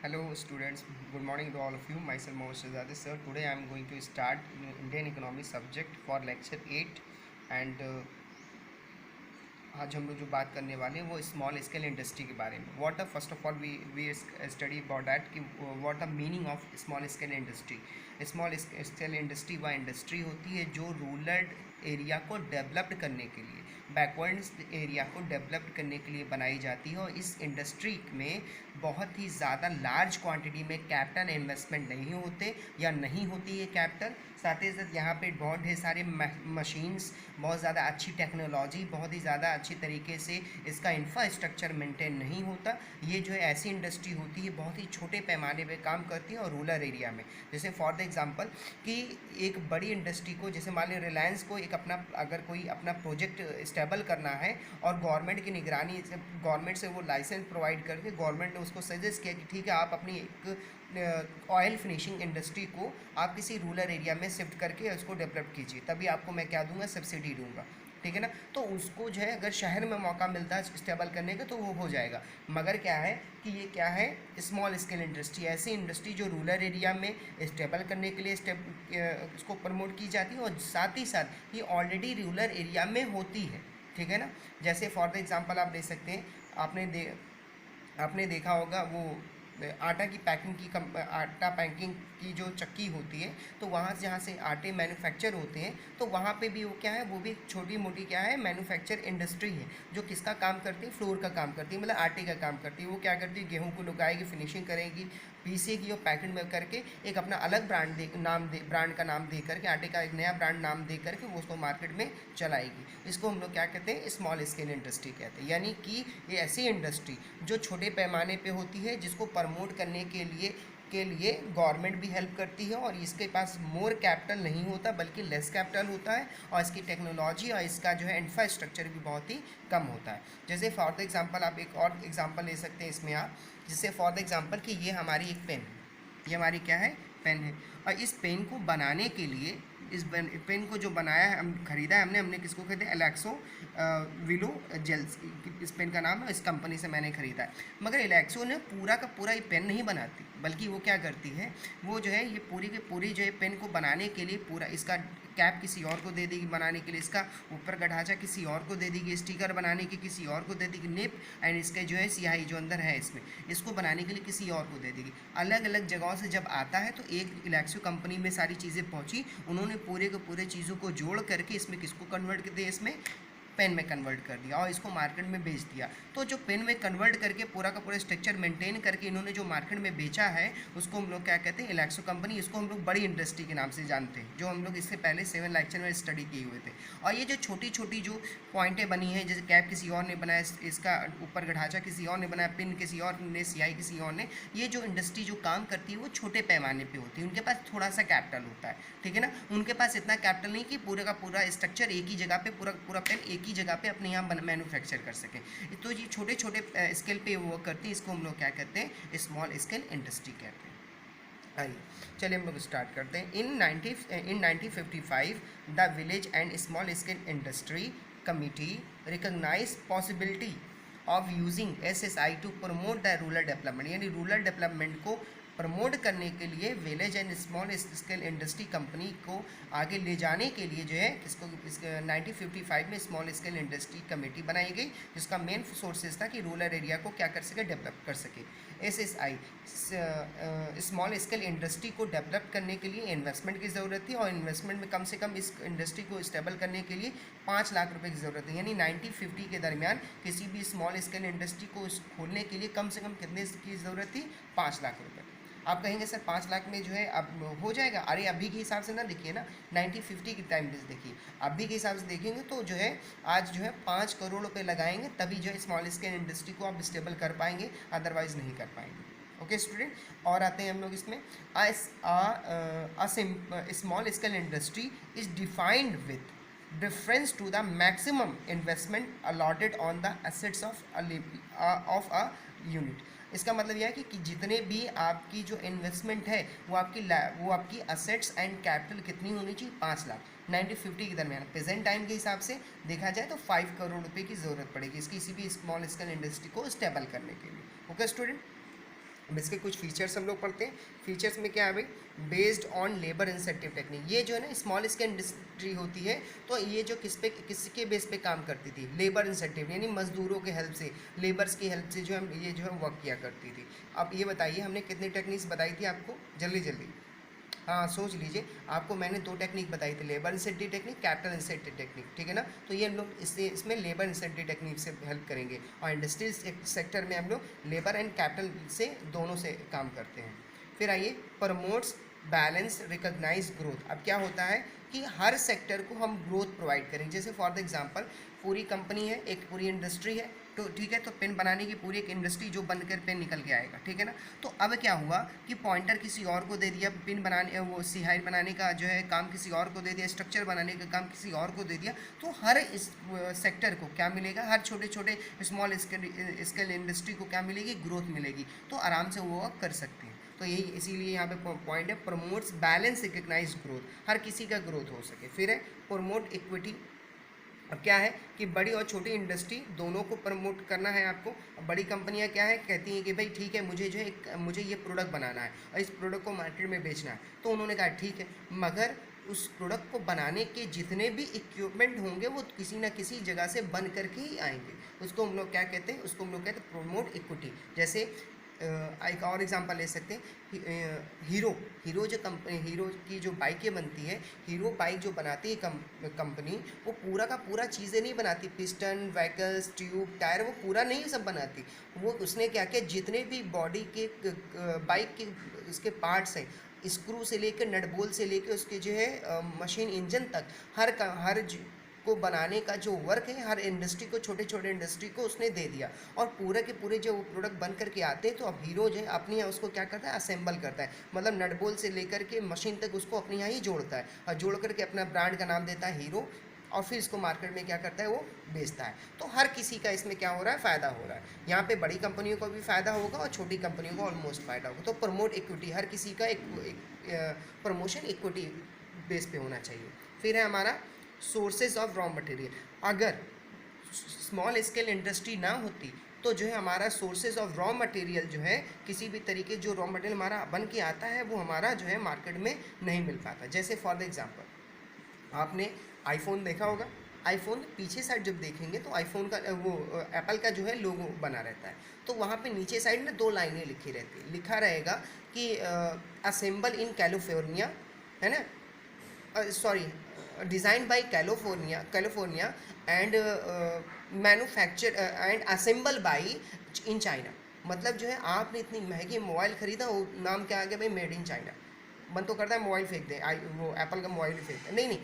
Hello students, good morning to all of you. Myself Mohammed Shahzad sir. Today I am going to start Indian economy subject for lecture 8 and आज हम लोग जो बात करने वाले हैं वो स्मॉल स्केल इंडस्ट्री के बारे में. What the first of all we study about that कि what the meaning of small scale industry. Small scale industry वह इंडस्ट्री होती है जो रूरल एरिया को डेवलप्ड करने के लिए, बैकवर्ड एरिया को डेवलप्ड करने के लिए बनाई जाती है. और इस इंडस्ट्री में बहुत ही ज़्यादा लार्ज क्वांटिटी में कैपिटल इन्वेस्टमेंट नहीं होते या नहीं होती है कैपिटल. साथ ही साथ यहाँ पे बहुत ढेर सारे मशीन्स, बहुत ज़्यादा अच्छी टेक्नोलॉजी, बहुत ही ज़्यादा अच्छी तरीके से इसका इंफ्रास्ट्रक्चर मेंटेन नहीं होता. ये जो है ऐसी इंडस्ट्री होती है बहुत ही छोटे पैमाने पे काम करती है और रूरल एरिया में. जैसे फॉर द एग्जांपल कि एक बड़ी इंडस्ट्री को, जैसे मान लीजिए रिलायंस को एक अपना, अगर कोई अपना प्रोजेक्ट स्टेबल करना है और गवर्नमेंट की निगरानी, गवर्नमेंट से वो लाइसेंस प्रोवाइड करके गवर्नमेंट ने उसको सजेस्ट किया कि ठीक है आप अपनी एक ऑयल फिनिशिंग इंडस्ट्री को आप किसी रूरल एरिया में शिफ्ट करके उसको डेवलप कीजिए, तभी आपको मैं क्या दूंगा, सब्सिडी दूंगा. ठीक है ना. तो उसको जो है अगर शहर में मौका मिलता है स्टेबल करने का तो वो हो जाएगा. मगर क्या है कि ये क्या है, स्मॉल स्केल इंडस्ट्री, ऐसी इंडस्ट्री जो रूरल एरिया में स्टेबल करने के लिए उसको प्रमोट की जाती है और साथ ही साथ ये ऑलरेडी रूरल एरिया में होती है. ठीक है ना. जैसे फॉर द एग्जांपल आप ले सकते हैं, आपने देखा होगा वो आटा की पैकिंग की आटा पैकिंग की जो चक्की होती है, तो वहाँ से जहाँ से आटे मैन्युफैक्चर होते हैं तो वहाँ पे भी वो क्या है, वो भी छोटी मोटी क्या है, मैन्युफैक्चर इंडस्ट्री है जो किसका काम करती है, फ्लोर का काम करती है, मतलब आटे का काम करती है. वो क्या करती है, गेहूँ को लुकाएगी, फिनिशिंग करेगी, पीसेगी और पैकेट में करके एक अपना अलग ब्रांड का नाम दे करके, आटे का एक नया ब्रांड नाम दे करके वो उसको मार्केट में चलाएगी. इसको हम लोग क्या कहते हैं, स्मॉल स्केल इंडस्ट्री कहते हैं. यानी कि ये ऐसी इंडस्ट्री जो छोटे पैमाने पे होती है, जिसको प्रमोट करने के लिए गवर्नमेंट भी हेल्प करती है और इसके पास मोर कैपिटल नहीं होता बल्कि लेस कैपिटल होता है और इसकी टेक्नोलॉजी और इसका जो है इंफ्रास्ट्रक्चर भी बहुत ही कम होता है. जैसे फॉर द एग्जांपल आप एक और एग्जांपल ले सकते हैं इसमें आप, जैसे फॉर द एग्जांपल कि ये हमारी एक पेन है, ये हमारी क्या है, पेन है. और इस पेन को बनाने के लिए, इस पेन को जो बनाया है, हम खरीदा है, हमने किसको खरीदा, एलेक्सो विलो जेल्स, इस पेन का नाम है, इस कंपनी से मैंने ख़रीदा है. मगर एलेक्सो ने पूरा का पूरा ये पेन नहीं बनाती, बल्कि वो क्या करती है, वो जो है ये पूरी की पूरी जो है पेन को बनाने के लिए पूरा इसका कैप किसी और को दे देगी बनाने के लिए, इसका ऊपर का ढांचा किसी और को दे देगी, स्टिकर बनाने की किसी और को दे देगी, निप एंड इसके जो है सियाही जो अंदर है इसमें, इसको बनाने के लिए किसी और को दे देगी. अलग अलग जगहों से जब आता है तो एक इलेक्सो कंपनी में सारी चीज़ें पहुंची, उन्होंने पूरे के पूरे चीज़ों को जोड़ करके इसमें किसको कन्वर्ट कर दिया, इसमें पेन में कन्वर्ट कर दिया और इसको मार्केट में बेच दिया. तो जो पेन में कन्वर्ट करके पूरा का पूरा स्ट्रक्चर मेंटेन करके इन्होंने जो मार्केट में बेचा है उसको हम लोग क्या कहते हैं, इलेक्सो कंपनी. इसको हम लोग बड़ी इंडस्ट्री के नाम से जानते हैं, जो हम लोग इससे पहले 7 लेक्चर में स्टडी किए हुए थे. और ये जो छोटी छोटी जो पॉइंटें बनी हैं, जैसे कैप किसी और ने बनाया, इसका ऊपर का ढांचा किसी और ने बनाया, पिन किसी और ने, सियाही किसी और ने, ये जो इंडस्ट्री जो काम करती है वो छोटे पैमाने पर होती है. उनके पास थोड़ा सा कैपिटल होता है. ठीक है ना. उनके पास इतना कैपिटल नहीं कि पूरे का पूरा स्ट्रक्चर एक ही जगह पे, पूरा पेन एक ही जगह पे अपने यहाँ मैन्युफैक्चर कर सकें. तो ये छोटे छोटे स्केल पे वर्क करती है, इसको हम लोग क्या कहते हैं, स्मॉल स्केल इंडस्ट्री कहते हैं. आइए चलिए हम लोग स्टार्ट करते हैं. In 1955 the village and small scale industry committee recognize possibility of using SSI to promote the rural development. यानी रूरल डेवलपमेंट को प्रमोट करने के लिए village and small scale industry company को आगे ले जाने के लिए जो है इसको 1955 में स्मॉल स्केल इंडस्ट्री कमेटी बनाई गई, जिसका मेन सोर्सेज था कि रूरल एरिया को क्या कर सके, डेवलप कर सके. SSI स्मॉल स्केल इंडस्ट्री को डेवलप करने के लिए इन्वेस्टमेंट की ज़रूरत थी और इन्वेस्टमेंट में कम से कम इस इंडस्ट्री को स्टेबल करने के लिए 5 लाख रुपए की ज़रूरत है. यानी 1950 के दरमियान किसी भी स्मॉल स्केल इंडस्ट्री को खोलने के लिए कम से कम कितने की ज़रूरत थी, 5 लाख रुपये. आप कहेंगे सर 5 लाख में जो है अब हो जाएगा. अरे अभी के हिसाब से ना देखिए ना, 1950 के टाइम पे देखिए, अभी के हिसाब से देखेंगे तो जो है आज जो है 5 करोड़ रुपए लगाएंगे तभी जो है स्मॉल स्केल इंडस्ट्री को आप स्टेबल कर पाएंगे, अदरवाइज नहीं कर पाएंगे. ओके स्टूडेंट, और आते हैं हम लोग इसमें. Small scale industry is defined with difference to the maximum investment allotted on the assets of a unit. इसका मतलब यह है कि जितने भी आपकी जो इन्वेस्टमेंट है वो आपकी असेट्स एंड कैपिटल कितनी होनी चाहिए, 5 लाख. 1950 के दरमियान प्रेजेंट टाइम के हिसाब से देखा जाए तो 5 करोड़ रुपए की ज़रूरत पड़ेगी इसकी किसी भी स्मॉल स्केल इंडस्ट्री को स्टेबल करने के लिए. ओके स्टूडेंट, अब इसके कुछ फीचर्स हम लोग पढ़ते हैं। फीचर्स में क्या है भाई, based on labour incentive technique. ये जो है ना स्मॉल स्केल इंडस्ट्री होती है, तो ये जो किसके बेस पे काम करती थी, लेबर इंसेंटिव, यानी मजदूरों के हेल्प से, लेबर्स की हेल्प से जो है ये जो है वर्क किया करती थी। अब ये बताइए हमने कितनी टेक्निक्स बताई थी आपको, जल्दी जल्दी, हाँ सोच लीजिए। आपको मैंने 2 टेक्निक बताई थी, labour incentive technique, capital incentive technique, ठीक है ना। तो ये हम लोग इसमें लेबर इंसेंटिव टेक्निक से हेल्प करेंगे, और इंडस्ट्रियल सेक्टर में हम लोग लेबर एंड कैपिटल से दोनों से काम करते हैं। फिर आइए, प्रमोट्स बैलेंस रिकॉग्नाइज ग्रोथ। अब क्या होता है कि हर सेक्टर को हम ग्रोथ प्रोवाइड करेंगे। जैसे फॉर द एग्जांपल, पूरी कंपनी है, एक पूरी इंडस्ट्री है, तो ठीक है, तो पेन बनाने की पूरी एक इंडस्ट्री जो बनकर पेन निकल के आएगा, ठीक है ना। तो अब क्या हुआ कि पॉइंटर किसी और को दे दिया, पेन बनाने, वो स्याही बनाने का जो है काम किसी और को दे दिया, स्ट्रक्चर बनाने का काम किसी और को दे दिया, तो हर इस सेक्टर को क्या मिलेगा, हर छोटे छोटे स्मॉल स्केल इंडस्ट्री को क्या मिलेगी, ग्रोथ मिलेगी, तो आराम से वो कर सकते हैं। तो यही इसीलिए यहाँ पे पॉइंट है, प्रमोट्स बैलेंस रिकग्नाइज ग्रोथ, हर किसी का ग्रोथ हो सके। फिर है प्रमोट इक्विटी। अब क्या है कि बड़ी और छोटी इंडस्ट्री दोनों को प्रमोट करना है आपको। बड़ी कंपनियां क्या है, कहती हैं कि भाई ठीक है, मुझे जो है मुझे ये प्रोडक्ट बनाना है और इस प्रोडक्ट को मार्केट में बेचना है, तो उन्होंने कहा ठीक है, मगर उस प्रोडक्ट को बनाने के जितने भी इक्विपमेंट होंगे वो किसी ना किसी जगह से बन करके ही आएंगे। उसको हम लोग क्या कहते हैं, उसको हम लोग कहते हैं प्रमोट इक्विटी। जैसे एक और एग्जांपल ले सकते हैं, हीरो जो कंपनी, हीरो की जो बाइकें बनती है, हीरो बाइक जो बनाती है कंपनी, वो पूरा का पूरा चीज़ें नहीं बनाती, पिस्टन, व्हीकल्स, ट्यूब, टायर, वो पूरा नहीं सब बनाती। वो उसने क्या किया, जितने भी बॉडी के बाइक के इसके पार्ट्स हैं, स्क्रू से लेकर नट बोल्ट से लेकर उसके जो है मशीन इंजन तक, हर को बनाने का जो वर्क है हर इंडस्ट्री को, छोटे छोटे इंडस्ट्री को उसने दे दिया, और पूरे के पूरे जो प्रोडक्ट बन करके आते हैं, तो अब हीरो जो है अपने यहाँ उसको क्या करता है, असेंबल करता है, मतलब नट बोल्ट से लेकर के मशीन तक उसको अपने यहाँ ही जोड़ता है, और जोड़ करके अपना ब्रांड का नाम देता है हीरो, और फिर इसको मार्केट में क्या करता है, वो बेचता है। तो हर किसी का इसमें क्या हो रहा है, फ़ायदा हो रहा है। यहाँ पे बड़ी कंपनियों को भी फ़ायदा होगा और छोटी कंपनियों को ऑलमोस्ट फ़ायदा होगा। तो प्रमोट इक्विटी, हर किसी का एक प्रमोशन इक्विटी बेस पे होना चाहिए। फिर है हमारा सोर्सेज ऑफ रॉ मटेरियल। अगर स्मॉल स्केल इंडस्ट्री ना होती तो जो है हमारा सोर्सेज ऑफ रॉ मटेरियल जो है, किसी भी तरीके जो रॉ मटेरियल हमारा बन के आता है वो हमारा जो है मार्केट में नहीं मिल पाता। जैसे फॉर द एग्जांपल आपने आईफोन देखा होगा, आईफोन पीछे साइड जब देखेंगे तो आईफोन का वो एप्पल का जो है लोगो बना रहता है, तो वहाँ पे नीचे साइड में 2 लाइनें लिखी रहती है, लिखा रहेगा कि असेंबल इन कैलिफोर्निया, है ना, sorry, design by California and manufacture and assemble by in China. मतलब जो है आपने इतनी महंगी मोबाइल ख़रीदा, वो नाम क्या आ गया भाई, मेड इन चाइना। मन तो करता है मोबाइल फेंक दें, वो एप्पल का मोबाइल फेंक दें, नहीं नहीं,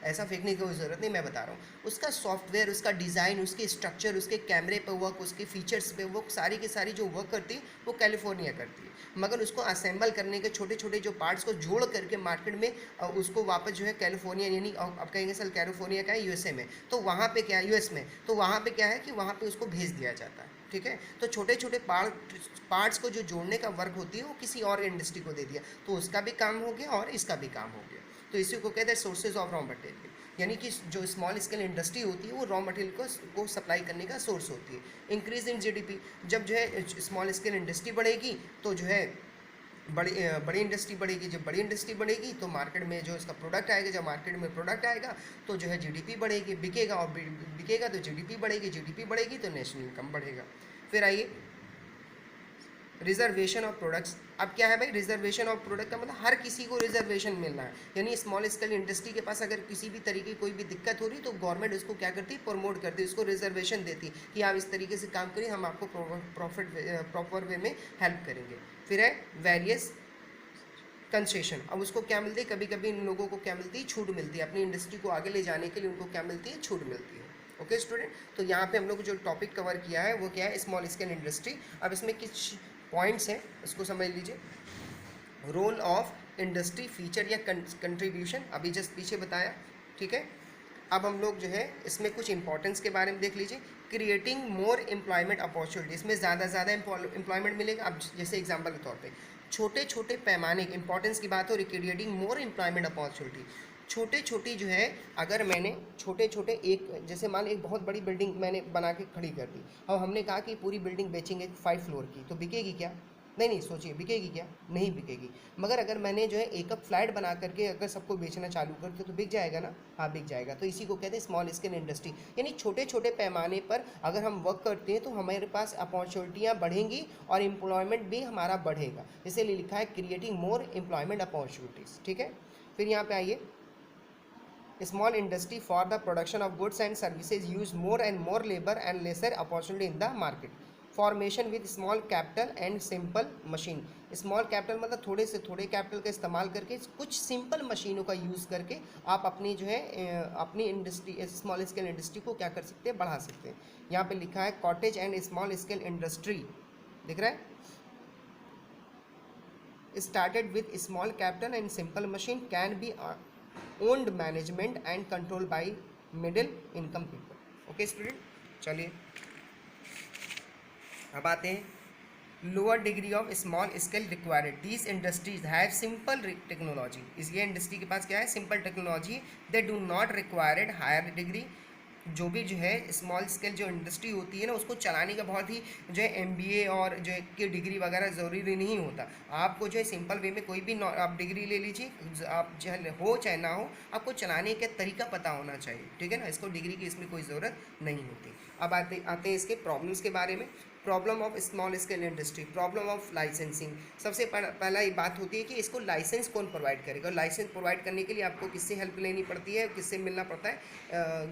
ऐसा फेंकने की कोई ज़रूरत नहीं, मैं बता रहा हूँ उसका सॉफ्टवेयर, उसका डिज़ाइन, उसके स्ट्रक्चर, उसके कैमरे पे वर्क, उसके फीचर्स पे वर्क, सारी की सारी जो वर्क करती है वो कैलिफोर्निया करती है, मगर उसको असेंबल करने के छोटे छोटे जो पार्ट्स को जोड़ करके मार्केट में उसको वापस जो है कैलिफोर्निया, यानी अब कहेंगे सर कैलिफोर्निया का है यूएसए में, तो वहाँ पे क्या है, यूएस में, तो वहाँ पे क्या है कि वहाँ पे उसको भेज दिया जाता है, ठीक है। तो छोटे छोटे पार्ट्स को जो जोड़ने का वर्क होती है वो किसी और इंडस्ट्री को दे दिया, तो उसका भी काम हो गया और इसका भी काम हो गया। तो इसी को कहते हैं सोर्सेज ऑफ रॉ मटेरियल, यानी कि जो स्मॉल स्केल इंडस्ट्री होती है वो रॉ मटेरियल को सप्लाई करने का सोर्स होती है। इंक्रीज इन जीडीपी, जब जो है स्मॉल स्केल इंडस्ट्री बढ़ेगी तो जो है बड़ी इंडस्ट्री बढ़ेगी, जब बड़ी इंडस्ट्री बढ़ेगी तो मार्केट में जो इसका प्रोडक्ट आएगा, जब मार्केट में प्रोडक्ट आएगा तो जो है जीडीपी बढ़ेगी, बिकेगा, और बिकेगा तो जीडीपी बढ़ेगी, जीडीपी बढ़ेगी तो नेशनल इनकम बढ़ेगा। फिर आइए रिजर्वेशन ऑफ प्रोडक्ट्स। अब क्या है भाई, रिजर्वेशन ऑफ प्रोडक्ट का मतलब हर किसी को रिजर्वेशन मिलना है, यानी स्मॉल स्केल इंडस्ट्री के पास अगर किसी भी तरीके की कोई भी दिक्कत हो रही तो गवर्नमेंट उसको क्या करती है, प्रमोट करती है, उसको रिजर्वेशन देती है कि आप इस तरीके से काम करिए, हम आपको प्रॉपर वे में हेल्प करेंगे। फिर है वेरियस कंसेशन। अब उसको क्या मिलती है, कभी कभी इन लोगों को क्या मिलती है, छूट मिलती है, अपनी इंडस्ट्री को आगे ले जाने के लिए उनको क्या मिलती है, छूट मिलती है। ओके स्टूडेंट, तो यहाँ पे हम लोग जो टॉपिक कवर किया है वो क्या है, स्मॉल स्केल इंडस्ट्री। अब इसमें कुछ पॉइंट्स हैं, उसको समझ लीजिए। रोल ऑफ इंडस्ट्री, फीचर या कंट्रीब्यूशन, अभी जस्ट पीछे बताया, ठीक है। अब हम लोग जो है इसमें कुछ इंपॉर्टेंस के बारे में देख लीजिए। क्रिएटिंग मोर एम्प्लॉयमेंट अपॉर्चुनिटी, इसमें ज़्यादा एम्प्लॉयमेंट मिलेगा। अब जैसे एग्जांपल के तौर पे छोटे छोटे पैमाने, इंपॉर्टेंस की बात हो रही, क्रिएटिंग मोर एम्प्लॉयमेंट अपॉर्चुनिटी, छोटे छोटी जो है, अगर मैंने छोटे छोटे एक, जैसे मान एक बहुत बड़ी बिल्डिंग मैंने बना के खड़ी कर दी और हमने कहा कि पूरी बिल्डिंग बेचेंगे 5 फ्लोर की, तो बिकेगी क्या, नहीं नहीं, सोचिए बिकेगी क्या, नहीं बिकेगी। मगर अगर मैंने जो है एक फ्लैट बना करके अगर सबको बेचना चालू कर दिया तो बिक जाएगा ना, हाँ बिक जाएगा। तो इसी को कहते हैं स्मॉल स्केल इंडस्ट्री, यानी छोटे छोटे पैमाने पर अगर हम वर्क करते हैं तो हमारे पास अपॉर्चुनिटियाँ बढ़ेंगी और एम्प्लॉयमेंट भी हमारा बढ़ेगा। इसीलिए लिखा है क्रिएटिंग मोर एम्प्लॉयमेंट अपॉर्चुनिटीज़, ठीक है। फिर यहाँ पे आइए, small industry for the production of goods and services use more and more labor and lesser opportunity in the market. Formation with small capital and simple machine. Small capital मतलब थोड़े से थोड़े कैपिटल का इस्तेमाल करके कुछ सिंपल मशीनों का यूज़ करके आप अपनी जो है अपनी इंडस्ट्री स्मॉल स्केल इंडस्ट्री को क्या कर सकते हैं, बढ़ा सकते हैं। यहाँ पे लिखा है cottage and small scale industry, दिख रहा है, started with small capital and simple machine can be owned management and controlled by middle income people. Okay student, चलिए अब आते हैं lower degree of small scale required. These industries have simple technology, इस ये industry के पास क्या है, simple technology. They do not required higher degree. जो भी जो है स्मॉल स्केल जो इंडस्ट्री होती है ना, उसको चलाने का बहुत ही जो है एमबीए और जो है कि डिग्री वगैरह ज़रूरी नहीं होता। आपको जो है सिंपल वे में कोई भी आप डिग्री ले लीजिए, आप चाहे हो चाहे ना हो, आपको चलाने का तरीका पता होना चाहिए, ठीक है ना। इसको डिग्री की इसमें कोई ज़रूरत नहीं होती। अब आते हैं इसके प्रॉब्लम्स के बारे में। Problem of small scale industry, problem of licensing. सबसे पहला ये बात होती है कि इसको लाइसेंस कौन प्रोवाइड करेगा। लाइसेंस प्रोवाइड करने के लिए आपको किससे हेल्प लेनी पड़ती है, किससे मिलना पड़ता है,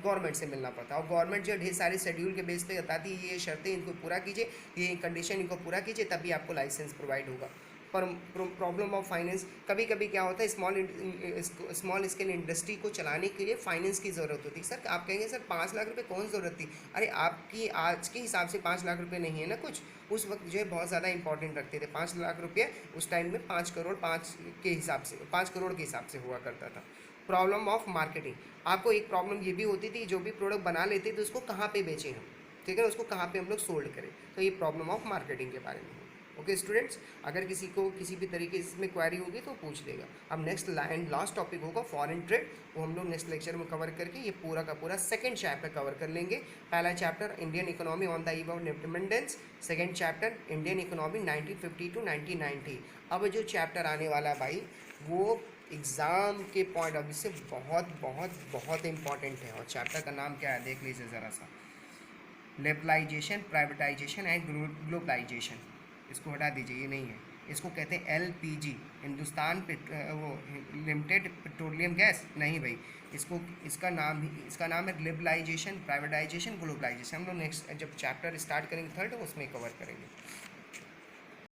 गवर्नमेंट से मिलना पड़ता है। और गवर्नमेंट जो ढेर सारे शेड्यूल के बेस पे बताती है ये शर्तें इनको पूरा कीजिए, ये कंडीशन इनको पूरा कीजिए, तभी आपको लाइसेंस प्रोवाइड होगा। पर प्रॉब्लम ऑफ फाइनेंस, कभी कभी क्या होता है स्मॉल स्केल इंडस्ट्री को चलाने के लिए फाइनेंस की ज़रूरत होती है। सर आप कहेंगे सर 5 लाख रुपए कौन ज़रूरत थी, अरे आपकी आज के हिसाब से 5 लाख रुपए नहीं है ना कुछ, उस वक्त जो है बहुत ज़्यादा इंपॉर्टेंट रखते थे। 5 लाख रुपये उस टाइम में 5 करोड़ 5 के हिसाब से 5 करोड़ के हिसाब से हुआ करता था। प्रॉब्लम ऑफ मार्केटिंग, आपको एक प्रॉब्लम ये भी होती थी, जो भी प्रोडक्ट बना लेते थे उसको कहाँ पे बेचें हम, ठीक है ना, उसको कहाँ पे हम लोग सोल्ड करें, तो ये प्रॉब्लम ऑफ मार्केटिंग के बारे में। ओके स्टूडेंट्स, अगर किसी को किसी भी तरीके से इसमें क्वेरी होगी तो पूछ लेगा। अब नेक्स्ट एंड लास्ट टॉपिक होगा फॉरेन ट्रेड, वो हम लोग नेक्स्ट लेक्चर में कवर करके ये पूरा का पूरा सेकंड चैप्टर कवर कर लेंगे। पहला chapter Indian economy on the eve of independence, second chapter Indian economy 1950 to 1990। अब जो चैप्टर आने वाला भाई वो एग्ज़ाम के पॉइंट ऑफ व्यू से बहुत बहुत बहुत इंपॉर्टेंट है। और चैप्टर का नाम क्या है देख लीजिए ज़रा सा, लिबरलाइजेशन, प्राइवेटाइजेशन एंड ग्लोबलाइजेशन। इसको हटा दीजिए, ये नहीं है, इसको कहते हैं एलपीजी, हिंदुस्तान वो लिमिटेड पेट्रोलियम गैस, नहीं भाई, इसका नाम है लिबरलाइजेशन, प्राइवेटाइजेशन, ग्लोबलाइजेशन। हम लोग नेक्स्ट जब चैप्टर स्टार्ट करेंगे थर्ड उसमें कवर करेंगे।